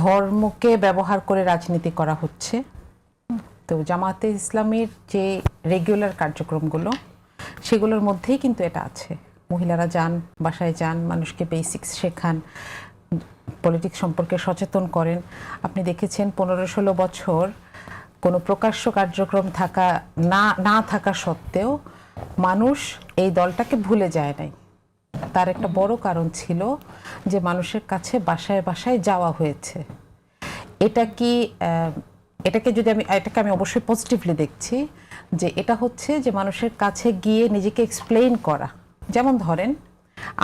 ধর্মকে ব্যবহার করে রাজনীতি করা হচ্ছে। তো জামায়াতে ইসলামীর যে রেগুলার কার্যক্রমগুলো সেগুলোর মধ্যেই কিন্তু এটা আছে। মহিলারা যান, বাসায় যান, মানুষকে বেসিক্স শেখান, পলিটিক্স সম্পর্কে সচেতন করেন। আপনি দেখেছেন 15-16 বছর কোনো প্রকাশ্য কার্যক্রম না থাকা সত্ত্বেও মানুষ এই দলটাকে ভুলে যায় নাই। তার একটা বড় কারণ ছিল যে মানুষের কাছে বাসায় বাসায় যাওয়া হয়েছে। এটাকে আমি অবশ্যই পজিটিভলি দেখছি, যে এটা হচ্ছে যে মানুষের কাছে গিয়ে নিজেকে এক্সপ্লেইন করা। যেমন ধরেন,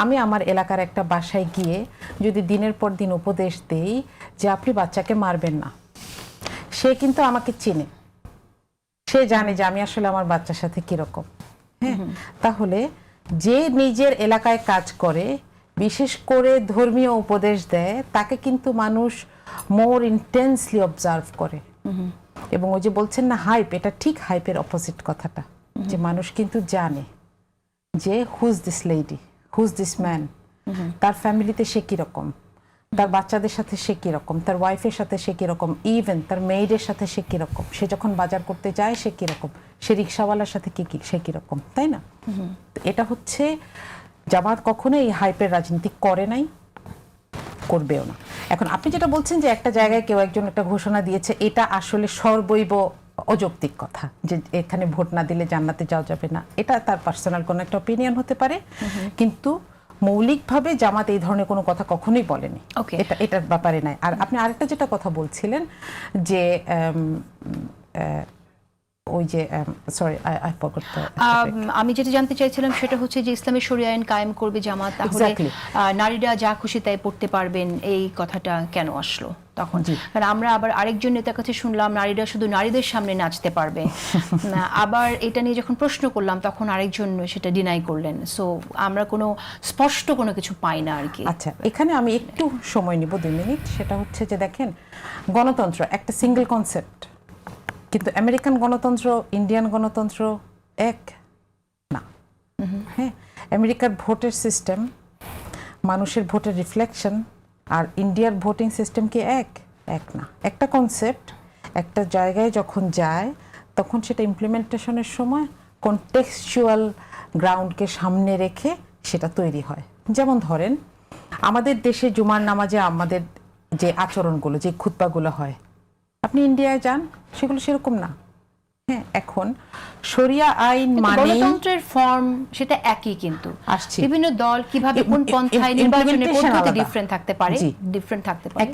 আমি আমার এলাকার একটা বাসায় গিয়ে যদি দিনের পর দিন উপদেশ দেই যে আপনি বাচ্চাকে মারবেন না, সে কিন্তু আমাকে চিনে, সে জানে যে আমি আসলে আমার বাচ্চার সাথে কিরকম। হ্যাঁ, তাহলে যে নিজের এলাকায় কাজ করে, বিশেষ করে ধর্মীয় উপদেশ দেয়, তাকে কিন্তু মানুষ মোর ইন্টেন্সলি অবজার্ভ করে। এবং ওই যে বলছেন না হাইপ, এটা ঠিক হাইপের অপোজিট কথাটা, যে মানুষ কিন্তু জানে যে who's this lady, who's this man, তার ফ্যামিলিতে সে কিরকম, তার বাচ্চাদের সাথে সে কিরকম, তার ওয়াইফের সাথে সে কিরকম, ইভেন তার মেয়েদের সাথে সে কিরকম, সে যখন বাজার করতে যায় সে কিরকম, সে রিক্সাওয়ালার সাথে সে কিরকম, তাই না? এটা হচ্ছে জামাত কখনো এই হাইপের রাজনীতি করে নাই, করবেও না। এখন আপনি যেটা বলছেন যে একটা জায়গায় কেউ একজন একটা ঘোষণা দিয়েছে, এটা আসলে সর্বৈব অযৌক্তিক কথা, যে এখানে ভোট না দিলে জান্নাতে যাওয়া যাবে না। এটা তার পার্সোনাল কোনো একটা অপিনিয়ন হতে পারে, কিন্তু মৌলিকভাবে জামাত এই ধরনের কোনো কথা কখনোই বলেনি। এটার ব্যাপারে নাই। আর আপনি আরেকটা যেটা কথা বলছিলেন যে ওই যে সরি আই ফরগট, আমি যেটা জানতে চাইছিলাম সেটা হচ্ছে যে ইসলামী শরিয়া আইন কায়েম করবে জামাত, তাহলে নারীরা যা খুশি তাই পড়তে পারবেন, এই কথাটা কেন আসলো তখন? কারণ আমরা আবার আরেকজন নেতার কাছে শুনলাম নারীরা শুধু নারীদের সামনে নাচতে পারবে, আবার এটা নিয়ে যখন প্রশ্ন করলাম তখন আরেকজন সেটা ডিনাই করলেন। সো আমরা কোনো স্পষ্ট কোনো কিছু পাই না আর কি। আচ্ছা, এখানে আমি একটু সময় নিব, 2 মিনিট। সেটা হচ্ছে যে দেখেন, গণতন্ত্র একটা সিঙ্গেল কনসেপ্ট, কিন্তু আমেরিকান গণতন্ত্র, ইন্ডিয়ান গণতন্ত্র এক না। হ্যাঁ, আমেরিকার ভোটের সিস্টেম, মানুষের ভোটের রিফ্লেকশন, আর ইন্ডিয়ার ভোটিং সিস্টেম কি এক না। একটা কনসেপ্ট একটা জায়গায় যখন যায় তখন সেটা ইমপ্লিমেন্টেশনের সময় কনটেক্সচুয়াল গ্রাউন্ডকে সামনে রেখে সেটা তৈরি হয়। যেমন ধরেন, আমাদের দেশে জুমার নামাজে আমাদের যে আচরণগুলো, যে খুতবাগুলো হয়, আপনি ইন্ডিয়ায় যান, সেগুলো সেরকম না। হ্যাঁ, এখন শরিয়া আইন মানে গণতন্ত্রের ফর্ম সেটা একই, কিন্তু আসছে বিভিন্ন দল কিভাবে কোন পন্থায় নির্বাচনের পদ্ধতি ডিফারেন্ট থাকতে পারে,